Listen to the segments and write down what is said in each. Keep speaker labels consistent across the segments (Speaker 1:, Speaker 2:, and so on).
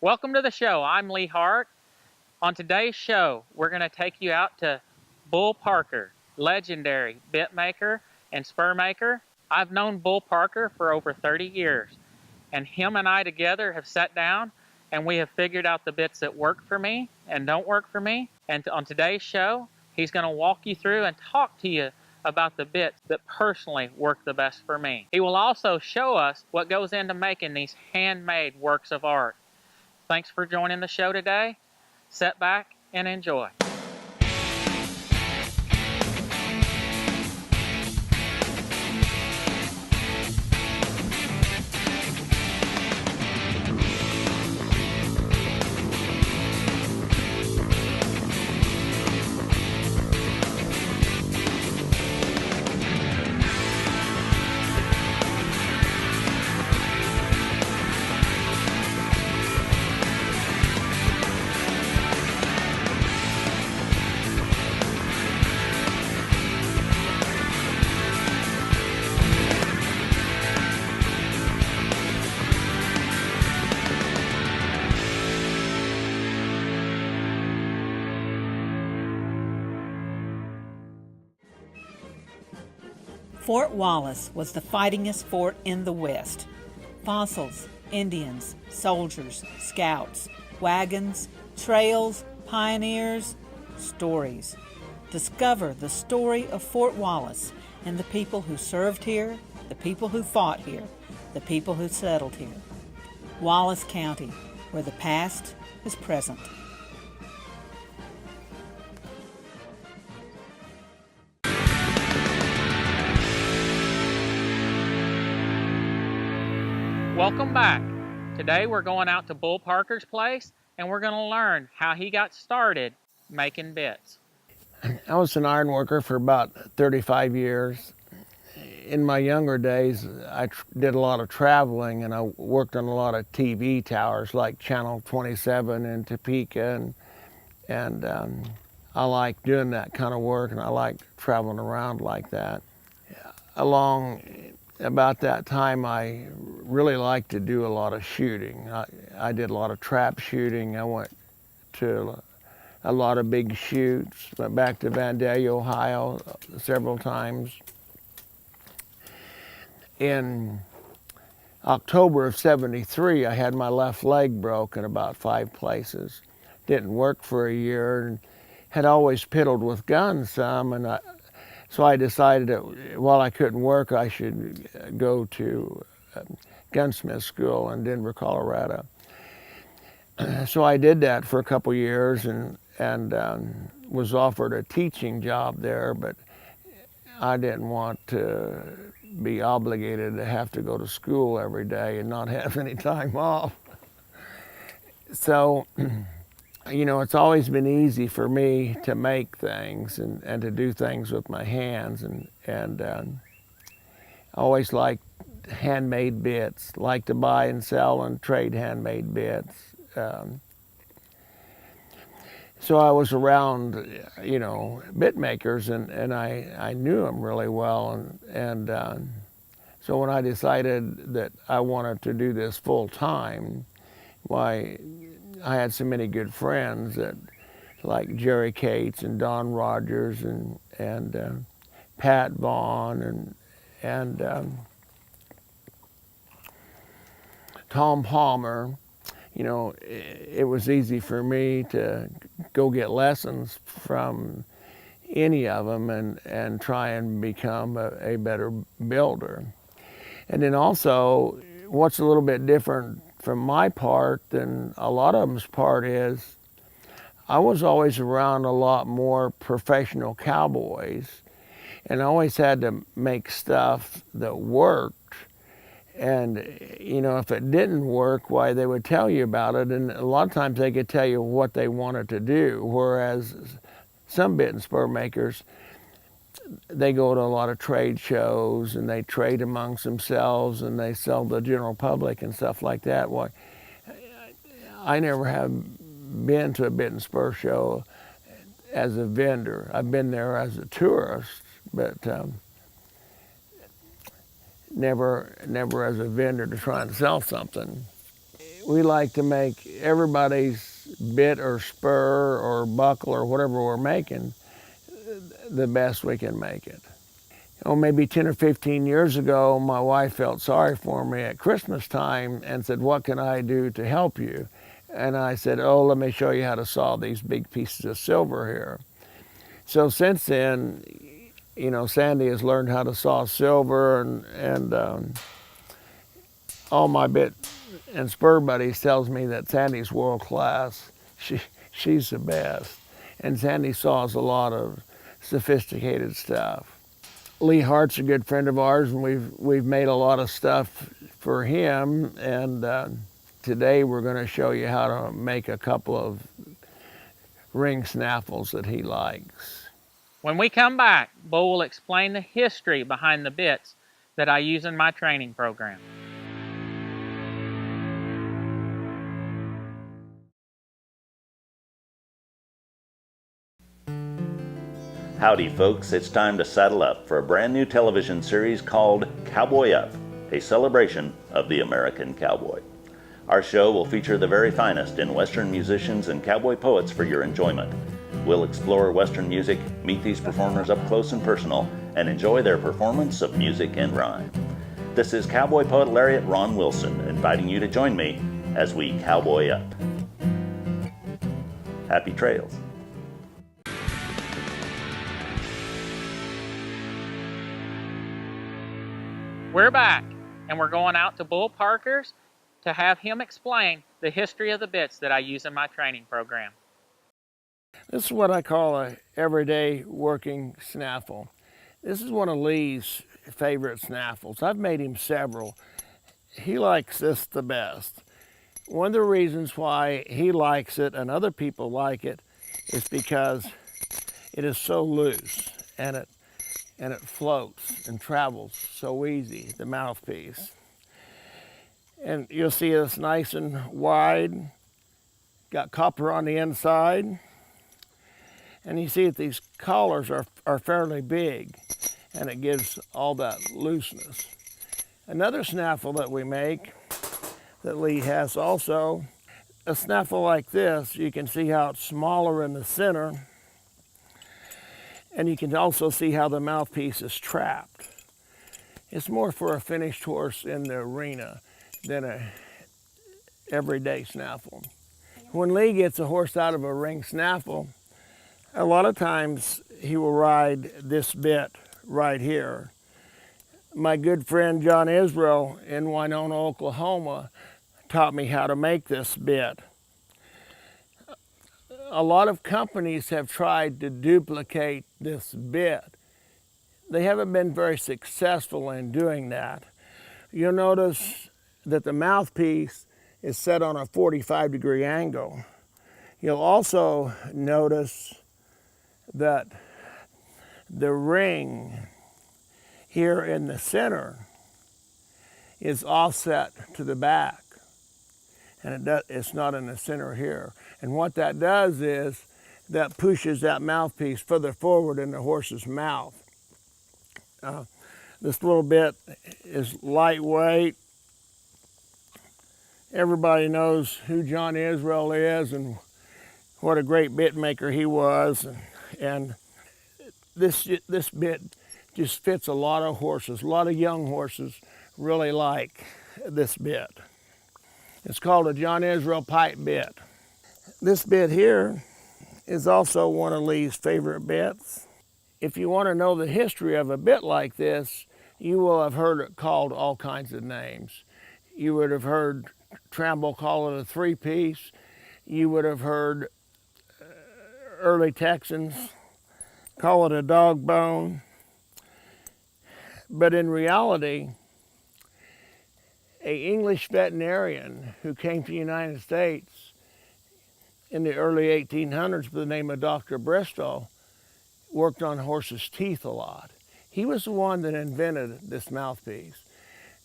Speaker 1: Welcome to the show. I'm Lee Hart. On today's show, we're going to take you out to Bull Parker, legendary bit maker and spur maker. I've known Bull Parker for over 30 years, and him and I together have sat down and we have figured out the bits that work for me and don't work for me. And on today's show, he's going to walk you through and talk to you about the bits that personally work the best for me. He will also show us what goes into making these handmade works of art. Thanks for joining the show today. Sit back and enjoy.
Speaker 2: Fort Wallace was the fightingest fort in the West. Fossils, Indians, soldiers, scouts, wagons, trails, pioneers, stories. Discover the story of Fort Wallace and the people who served here, the people who fought here, the people who settled here. Wallace County, where the past is present.
Speaker 1: Welcome back. Today we're going out to Bull Parker's place and we're going to learn how he got started making bits.
Speaker 3: I was an iron worker for about 35 years. In my younger days, I did a lot of traveling and I worked on a lot of TV towers like Channel 27 in Topeka, and I like doing that kind of work, and I like traveling around like that. Along about that time, I really liked to do a lot of shooting. I did a lot of trap shooting. I went to a lot of big shoots. Went back to Vandalia, Ohio several times. In October of '73, I had my left leg broken about 5 places. Didn't work for a year and had always piddled with guns some, and so I decided that while I couldn't work, I should go to gunsmith school in Denver, Colorado. So I did that for a couple years and was offered a teaching job there, but I didn't want to be obligated to have to go to school every day and not have any time off. So, you know, it's always been easy for me to make things and to do things with my hands, and I always liked handmade bits, like to buy and sell and trade handmade bits. So I was around, you know, bit makers, and I knew them really well, and so when I decided that I wanted to do this full time, why, I had so many good friends that, like Jerry Cates and Don Rogers and Pat Vaughn and Tom Palmer. You know, it was easy for me to go get lessons from any of them and try and become a better builder. And then also, what's a little bit different from my part than a lot of them's part is, I was always around a lot more professional cowboys, and I always had to make stuff that worked. And, you know, if it didn't work, why, they would tell you about it, and a lot of times they could tell you what they wanted to do, whereas some bit and spur makers, they go to a lot of trade shows and they trade amongst themselves and they sell to the general public and stuff like that. Why, I never have been to a bit and spur show as a vendor. I've been there as a tourist, but never as a vendor to try and sell something. we like to make everybody's bit or spur or buckle or whatever we're making the best we can make it. Maybe 10 or 15 years ago, my wife felt sorry for me at Christmas time and said, "What can I do to help you?" And I said, "Oh, let me show you how to saw these big pieces of silver here." So since then, Sandy has learned how to saw silver, and all my bit and spur buddies tells me that Sandy's world class. She's the best. And Sandy saws a lot of sophisticated stuff. Lee Hart's a good friend of ours, and we've made a lot of stuff for him. And today we're going to show you how to make a couple of ring snaffles that he likes.
Speaker 1: When we come back, Bull will explain the history behind the bits that I use in my training program.
Speaker 4: Howdy folks, it's time to saddle up for a brand new television series called Cowboy Up, a celebration of the American cowboy. Our show will feature the very finest in Western musicians and cowboy poets for your enjoyment. We'll explore Western music, meet these performers up close and personal, and enjoy their performance of music and rhyme. This is Cowboy Poet Laureate Ron Wilson inviting you to join me as we cowboy up. Happy trails.
Speaker 1: We're back, and we're going out to Bull Parker's to have him explain the history of the bits that I use in my training program.
Speaker 3: This is what I call a everyday working snaffle. This is one of Lee's favorite snaffles. I've made him several. He likes this the best. One of the reasons why he likes it and other people like it is because it is so loose and it floats and travels so easy, the mouthpiece. And you'll see it's nice and wide, got copper on the inside. And you see that these collars are fairly big, and it gives all that looseness. Another snaffle that we make, that Lee has also, a snaffle like this, you can see how it's smaller in the center, and you can also see how the mouthpiece is trapped. It's more for a finished horse in the arena than a everyday snaffle. When Lee gets a horse out of a ring snaffle, a lot of times he will ride this bit right here. My good friend John Israel in Winona, Oklahoma, taught me how to make this bit. A lot of companies have tried to duplicate this bit. They haven't been very successful in doing that. You'll notice that the mouthpiece is set on a 45-degree angle. You'll also notice that the ring here in the center is offset to the back, and it's not in the center here. And what that does is that pushes that mouthpiece further forward in the horse's mouth. This little bit is lightweight. Everybody knows who John Israel is and what a great bit maker he was. And this bit just fits a lot of horses. A lot of young horses really like this bit. It's called a John Israel pipe bit. This bit here is also one of Lee's favorite bits. If you want to know the history of a bit like this, you will have heard it called all kinds of names. You would have heard Tramble call it a three-piece. You would have heard early Texans call it a dog bone. But in reality, an English veterinarian who came to the United States in the early 1800s by the name of Dr. Bristol worked on horses' teeth a lot. He was the one that invented this mouthpiece.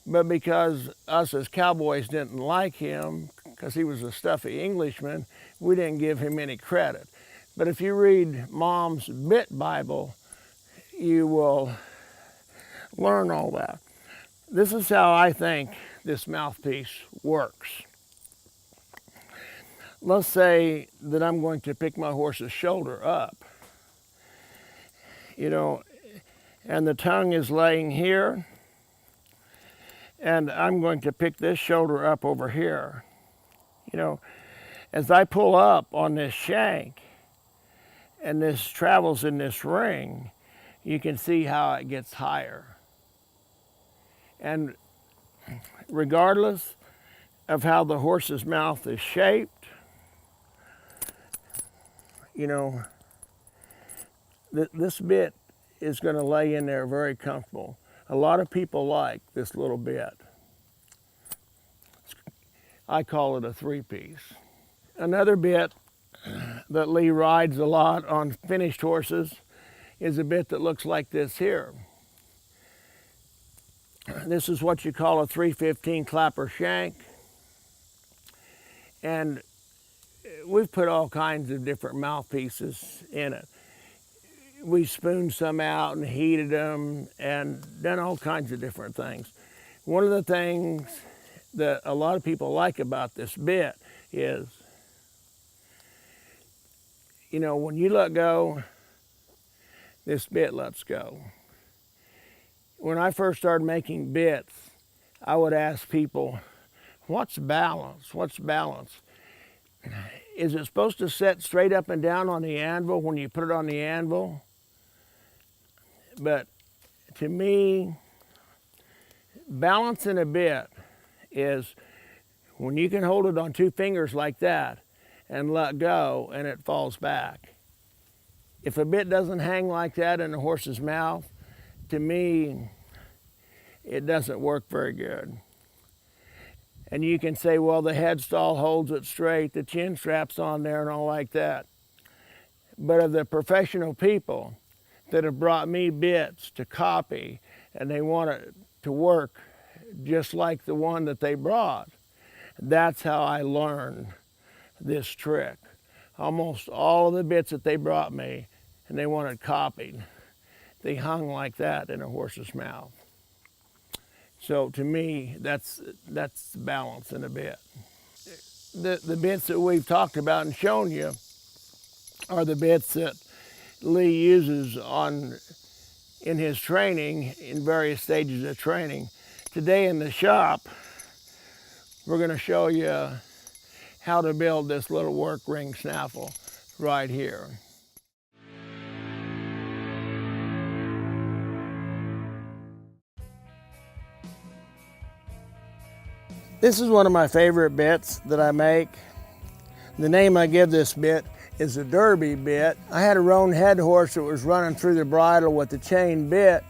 Speaker 3: But because us as cowboys didn't like him, because he was a stuffy Englishman, we didn't give him any credit. But if you read Mom's Bit Bible, you will learn all that. This is how I think this mouthpiece works. let's say that I'm going to pick my horse's shoulder up, you know, and the tongue is laying here, and I'm going to pick this shoulder up over here. You know, as I pull up on this shank and this travels in this ring, you can see how it gets higher. And regardless of how the horse's mouth is shaped, you know, this bit is going to lay in there very comfortable. A lot of people like this little bit. I call it a three-piece. Another bit that Lee rides a lot on finished horses is a bit that looks like this here. This is what you call a 315 clapper shank. And we've put all kinds of different mouthpieces in it. We spooned some out and heated them and done all kinds of different things. One of the things that a lot of people like about this bit is, you know, when you let go, this bit lets go. When I first started making bits, I would ask people, what's balance? What's balance? Is it supposed to set straight up and down on the anvil when you put it on the anvil? But to me, balance in a bit is when you can hold it on two fingers like that and let go and it falls back. If a bit doesn't hang like that in a horse's mouth, to me, it doesn't work very good. And you can say, well, the headstall holds it straight, the chin strap's on there and all like that. But of the professional people that have brought me bits to copy and they want it to work just like the one that they brought, that's how I learned this trick. Almost all of the bits that they brought me and they wanted copied, they hung like that in a horse's mouth. So to me, that's balance in a bit. The bits that we've talked about and shown you are the bits that Lee uses in his training, in various stages of training. Today in the shop, we're going to show you how to build this little work ring snaffle right here. This is one of my favorite bits that I make. The name I give this bit is a derby bit. I had a roan head horse that was running through the bridle with the chain bit,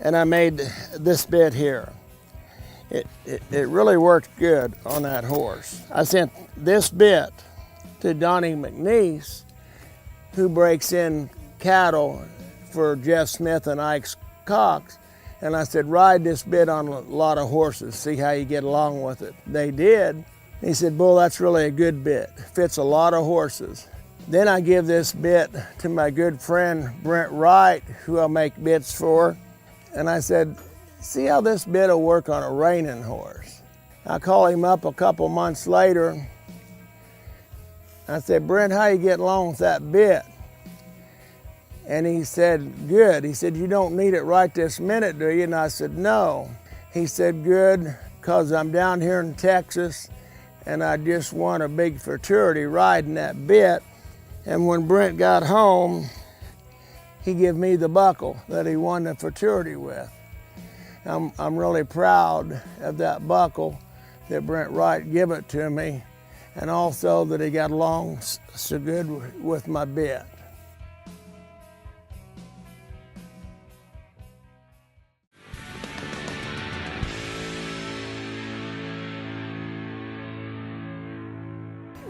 Speaker 3: and I made this bit here. It really worked good on that horse. I sent this bit to Donnie McNeese, who breaks in cattle for Jeff Smith and Ike Cox. And I said, ride this bit on a lot of horses, see how you get along with it. They did. He said, Bull, that's really a good bit. Fits a lot of horses. Then I give this bit to my good friend, Brent Wright, who I make bits for. And I said, see how this bit will work on a reining horse. I call him up a couple months later. I said, Brent, how you getting along with that bit? And he said, good. He said, you don't need it right this minute, do you? And I said, no. He said, good, because I'm down here in Texas and I just won a big futurity riding that bit. And when Brent got home, he gave me the buckle that he won the futurity with. I'm really proud of that buckle that Brent Wright gave it to me, and also that he got along so good with my bit.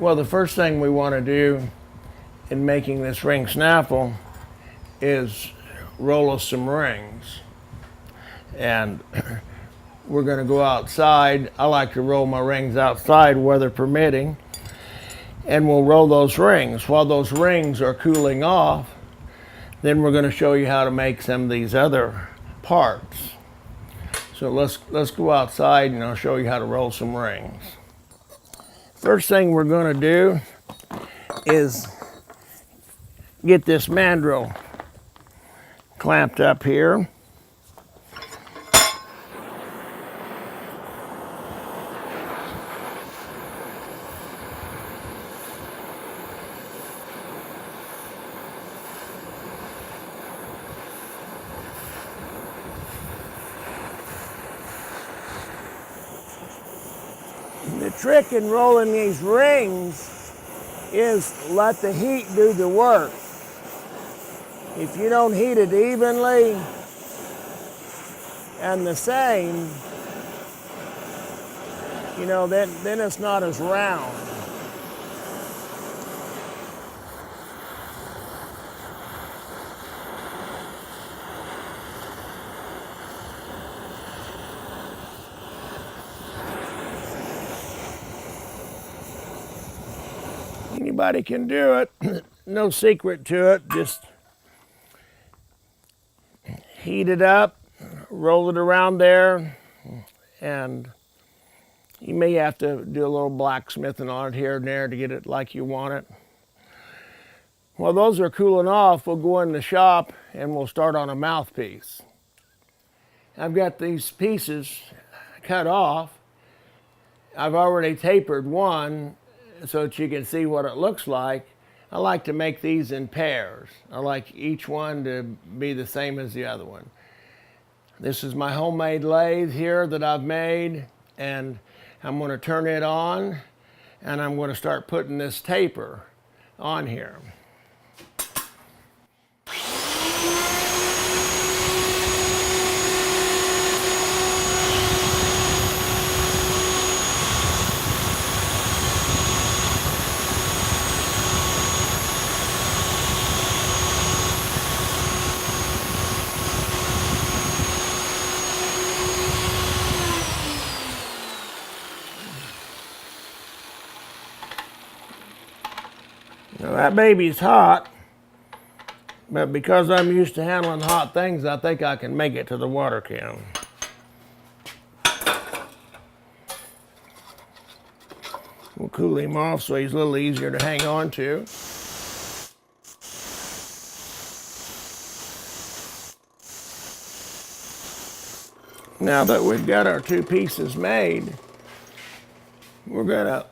Speaker 3: Well, the first thing we want to do in making this ring snaffle is roll us some rings. And we're going to go outside. I like to roll my rings outside, weather permitting. And we'll roll those rings. While those rings are cooling off, then we're going to show you how to make some of these other parts. So let's go outside and I'll show you how to roll some rings. First thing we're going to do is get this mandrel clamped up here. The trick in rolling these rings is let the heat do the work. If you don't heat it evenly and the same, you know, then it's not as round. Anybody can do it. No secret to it. Just heat it up, roll it around there, and you may have to do a little blacksmithing on it here and there to get it like you want it. While those are cooling off, we'll go in the shop and we'll start on a mouthpiece. I've got these pieces cut off. I've already tapered one so that you can see what it looks like. I like to make these in pairs. I like each one to be the same as the other one. This is my homemade lathe here that I've made, and I'm going to turn it on and I'm going to start putting this taper on here. Now that baby's hot, but because I'm used to handling hot things, I think I can make it to the water can. We'll cool him off so he's a little easier to hang on to. Now that we've got our two pieces made, we're gonna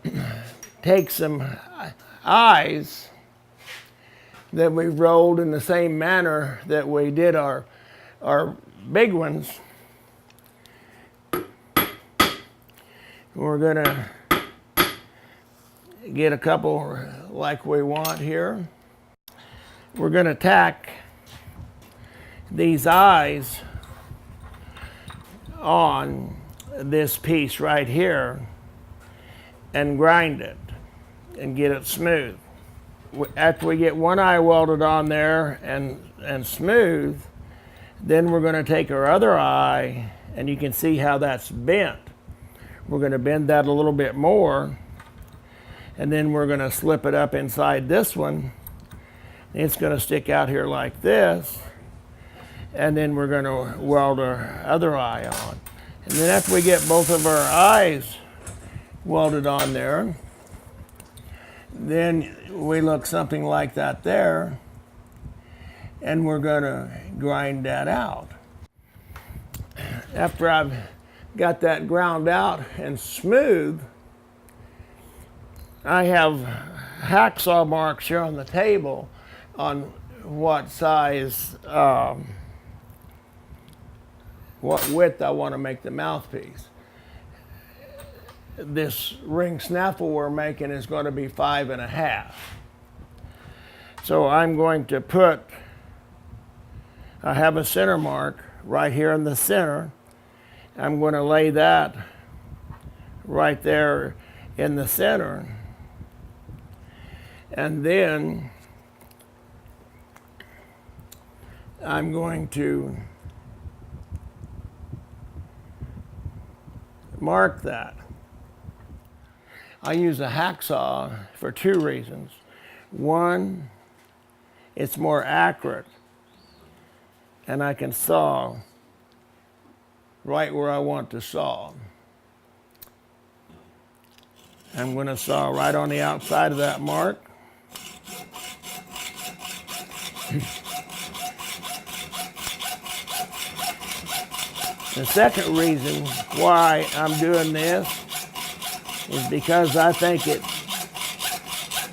Speaker 3: take some eyes that we've rolled in the same manner that we did our big ones. We're gonna get a couple like we want here. We're gonna tack these eyes on this piece right here and grind it and get it smooth. After we get one eye welded on there and smooth, then we're going to take our other eye, and you can see how that's bent. We're going to bend that a little bit more, and then we're going to slip it up inside this one. It's going to stick out here like this, and then we're going to weld our other eye on. And then after we get both of our eyes welded on there, then we look something like that there, and we're going to grind that out. After I've got that ground out and smooth, I have hacksaw marks here on the table on what size, what width I want to make the mouthpiece. This ring snaffle we're making is going to be 5.5. So I'm going to put, I have a center mark right here in the center. I'm going to lay that right there in the center. And then I'm going to mark that. I use a hacksaw for two reasons. One, it's more accurate, and I can saw right where I want to saw. I'm going to saw right on the outside of that mark. The second reason why I'm doing this is because I think it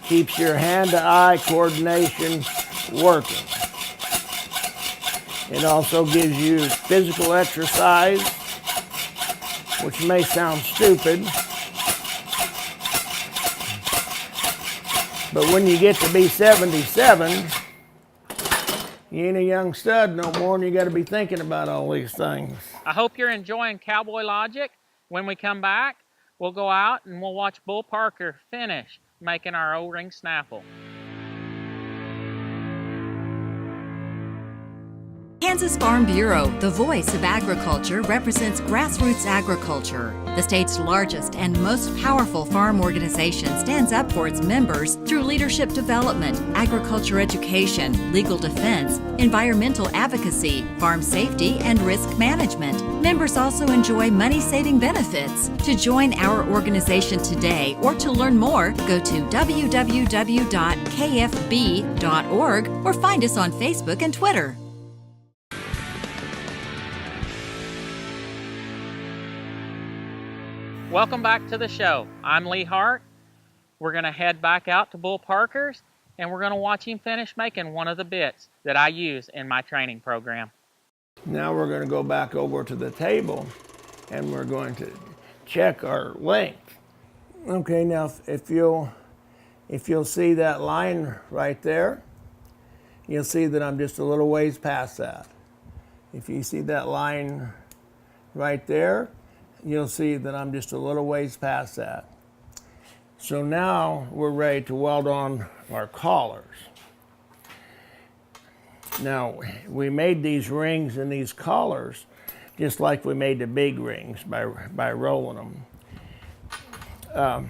Speaker 3: keeps your hand-to-eye coordination working. It also gives you physical exercise, which may sound stupid, but when you get to be 77, you ain't a young stud no more, and you got to be thinking about all these things.
Speaker 1: I hope you're enjoying Cowboy Logic. When we come back, we'll go out and we'll watch Bull Parker finish making our O-ring snaffle.
Speaker 5: Kansas Farm Bureau, the voice of agriculture, represents grassroots agriculture. The state's largest and most powerful farm organization stands up for its members through leadership development, agriculture education, legal defense, environmental advocacy, farm safety, and risk management. Members also enjoy money-saving benefits. To join our organization today or to learn more, go to www.kfb.org or find us on Facebook and Twitter.
Speaker 1: Welcome back to the show. I'm Lee Hart. We're going to head back out to Bull Parker's and we're going to watch him finish making one of the bits that I use in my training program.
Speaker 3: Now we're going to go back over to the table and we're going to check our length. Okay, now if you'll see that line right there, you'll see that I'm just a little ways past that. If you see that line right there, you'll see that I'm just a little ways past that. So now we're ready to weld on our collars. Now, we made these rings and these collars just like we made the big rings by rolling them.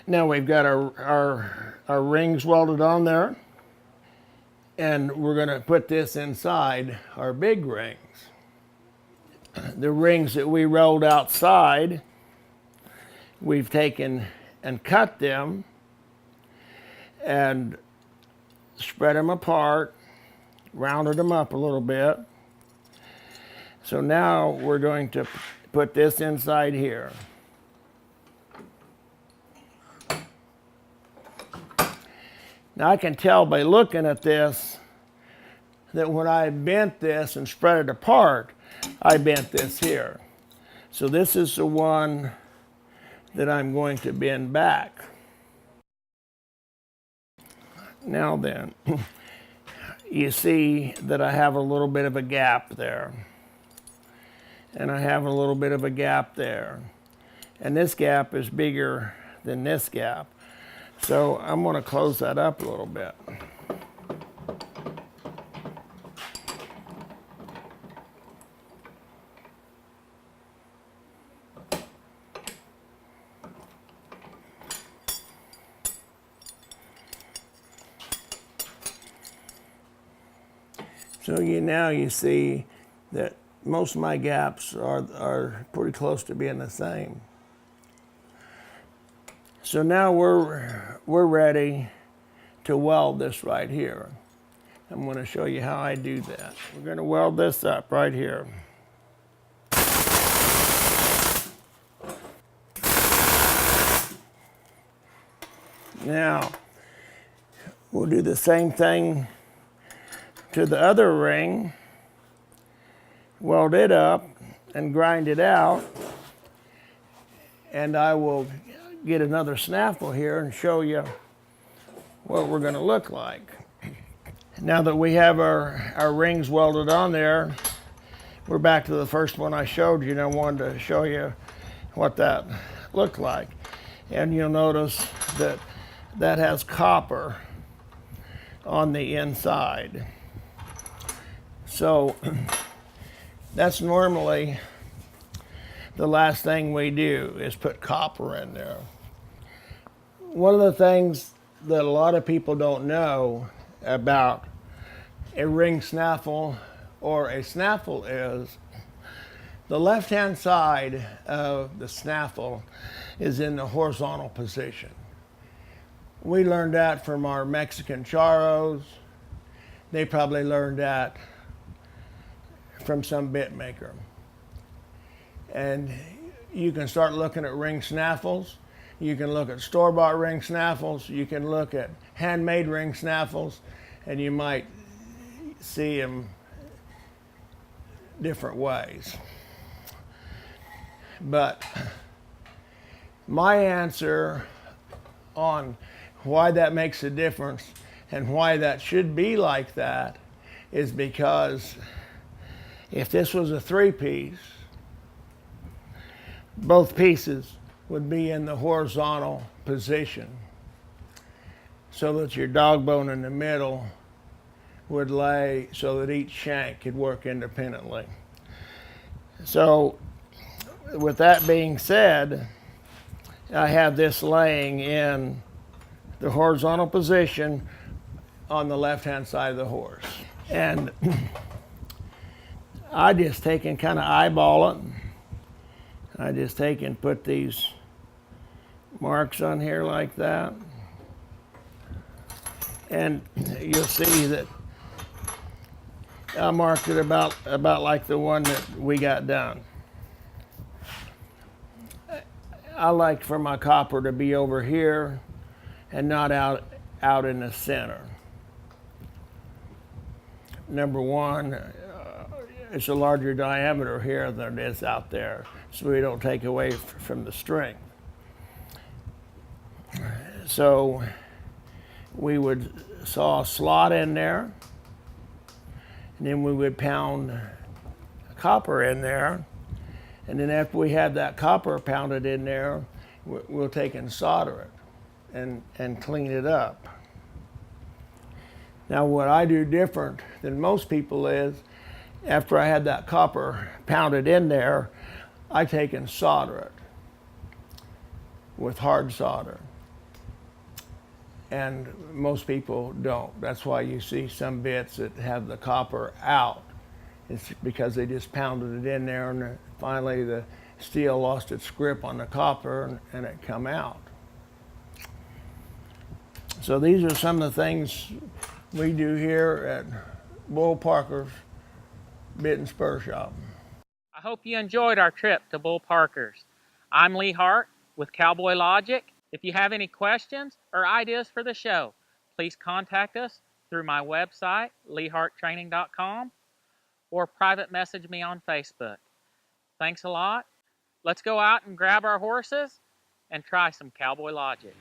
Speaker 3: Now we've got our rings welded on there, and we're going to put this inside our big rings. The rings that we rolled outside, we've taken and cut them and spread them apart, rounded them up a little bit. So now we're going to put this inside here. Now I can tell by looking at this that when I bent this and spread it apart, I bent this here. So this is the one that I'm going to bend back. Now then, you see that I have a little bit of a gap there. And I have a little bit of a gap there. And this gap is bigger than this gap. So I'm going to close that up a little bit. So now you see that most of my gaps are pretty close to being the same. So now we're ready to weld this right here. I'm going to show you how I do that. We're going to weld this up right here. Now, we'll do the same thing to the other ring, weld it up and grind it out, and I will get another snaffle here and show you what we're going to look like. Now that we have our rings welded on there, we're back to the first one I showed you, and I wanted to show you what that looked like. And you'll notice that that has copper on the inside. So that's normally the last thing we do is put copper in there. One of the things that a lot of people don't know about a ring snaffle or a snaffle is The left-hand side of the snaffle is in the horizontal position. We learned that from our Mexican charros. They probably learned that from some bit maker. And you can start looking at ring snaffles. You can look at store-bought ring snaffles. You can look at handmade ring snaffles, and you might see them different ways. But my answer on why that makes a difference and why that should be like that is because if this was a three-piece, both pieces would be in the horizontal position so that your dog bone in the middle would lay so that each shank could work independently. So with that being said, I have this laying in the horizontal position on the left-hand side of the horse. And I just take and kind of eyeball it. I just take and put these marks on here like that. And you'll see that I marked it about like the one that we got done. I like for my copper to be over here and not out in the center. Number one, it's a larger diameter here than it is out there, so we don't take away from the strength. So we would saw a slot in there, and then we would pound copper in there, and then after we had that copper pounded in there, we'll take and solder it and clean it up. Now what I do different than most people is, after I had that copper pounded in there, I take and solder it with hard solder. And most people don't. That's why you see some bits that have the copper out. It's because they just pounded it in there, and finally the steel lost its grip on the copper and it come out. So these are some of the things we do here at Bull Parker's Bit and Spur Shop.
Speaker 1: I hope you enjoyed our trip to Bull Parker's. I'm Lee Hart with Cowboy Logic. If you have any questions or ideas for the show, please contact us through my website, leeharttraining.com, or private message me on Facebook. Thanks a lot. Let's go out and grab our horses and try some Cowboy Logic.